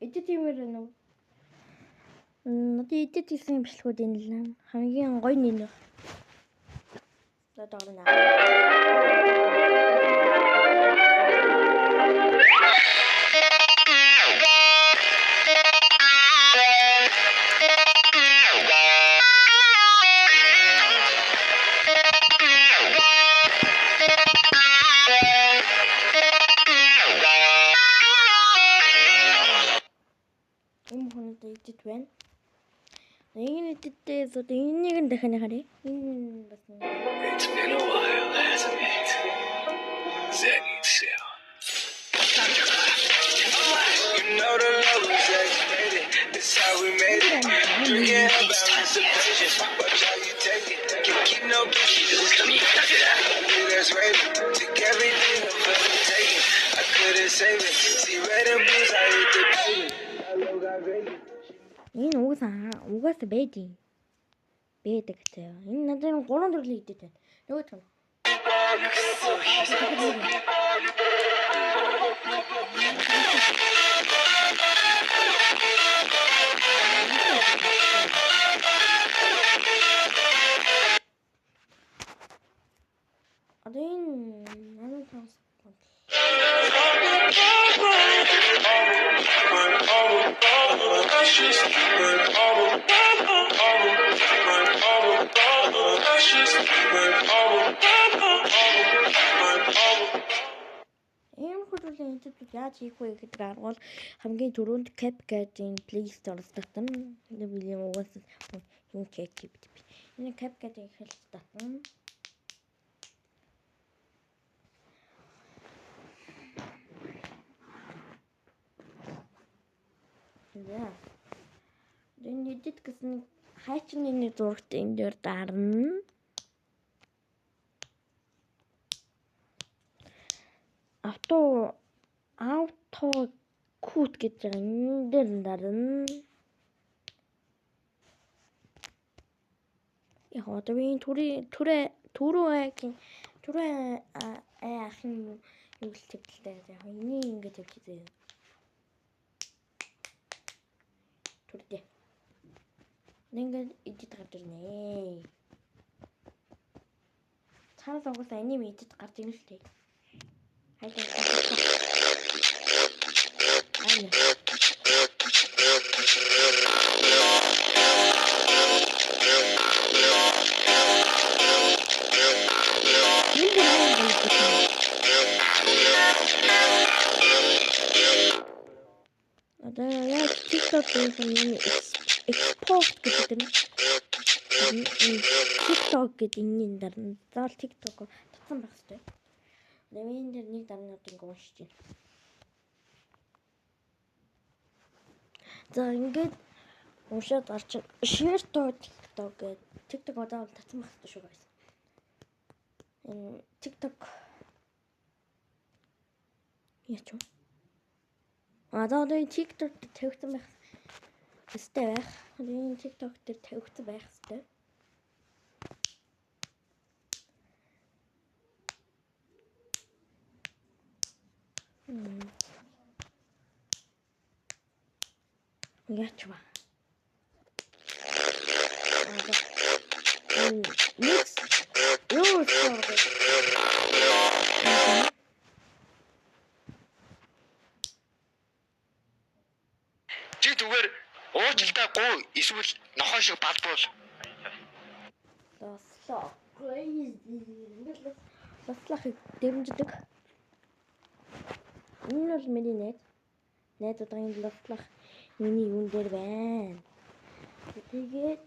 Эдит юмэр нөө. Надад эдит хийсэн бичлэгүүд энэ л хамгийн гоё нэг. За дагна. Эдит байна. Энэ эдиттэй зөв энийг нь дахиад харъя. Энэ бас нэг. It's been a while, hasn't it? Zenith Cell. You know the love was expected. That's how we made it. Drinking about anticipation. Watch how you take it. Can't keep no bitches. That's right. Took everything I'm gonna take it. I couldn't save it. See red and blues, I hit the pavement. Hello, got ready. Энэ угаас бэди. Бэдэг зөө. Энэ надад 3 төрлийн эдит байна. Нөгөөт нь. Адын намайг тас. Хөлөлийн эдитүүд яаж хийх вэ гэдэг аргуул хамгийн түрүүнд CapCut-ийн Play Store-с татна. Энэ биеийн угаас юм чек хийв. Энэ CapCut-ийг хэлж татна. За. Энэ эдит гэсэн хайчны нэг зурагт энэ дээр дарна. Auto кут гэж байгаа энэ дээр дарна. Яг одоогийн түрүү ахын юу л төвлөлтэй. Яг энийг ингэж тавьчихъя. Түрдээ. Ингээд эдит гарч ирнэ. Цаанаас угаасаа аним эдит гарч ирнэ шүү дээ. Хайдаа. Айна. Одоо TikTok-ийн export гэдэг нь TikTok гэдэг энэ дарна. Заавал TikTok татсан байх хэрэгтэй. Нэмийн дээр нэг дарнууд ингэ уншиж байна. За ингээд уншаад гарч share to TikTok гэдэг TikTok одоо татсан байх хэрэгтэй шүү guys. Энэ TikTok яач вэ? Одоо TikTok дээр тавигдсан байх хэвээр байх. Энэ TikTok дээр тавигдсан байх хэвээр. Яач вэ? Next юу Чи зүгээр уучлалтаа гоо эсвэл нохоо шиг балбуул. Таслаа. Таслахыг дэмждэг. Энэ бол миний найз. Найзуудын таслах миний юун дээр байна. Тэгээд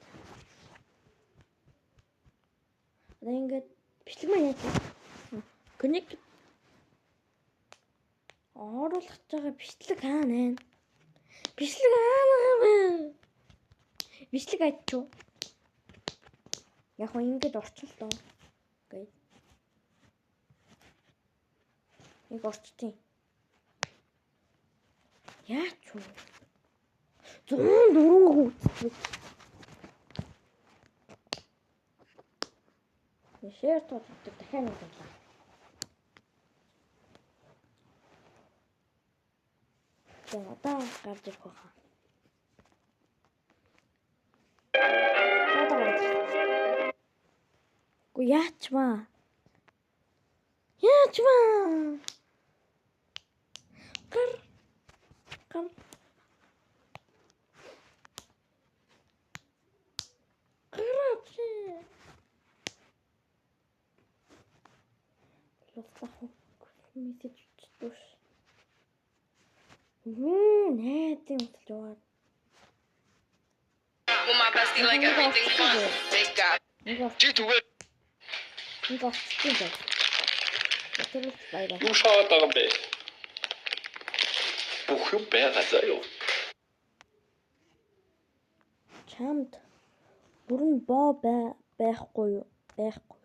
ингээд бичлэг маань яаж connect оруулах байгаа бичлэг хаана вэ? Бичлэг хаана вэ? Бичлэг ачуу. Яг ингэж орчихлоо доо. Окей. Нэг орчтیں۔ Яач вэ? 104 хүүцэг. Шэр тооцдог дахиад нэг болоо. За одоо гарч ирэх байхаа. Гү яачмаа. Гар. Гараач. Лостаху мессеж чтуш. Нэтийн уталж яваад. With my bestie like everything fun. They got Чи түгээд Нэг авчихсан байх. Тэр баяраа. Юу шахаад байгаа юм бэ? Бүх юм байгаа заа юу? Чамд бүрэн боо байхгүй юу? Байхгүй.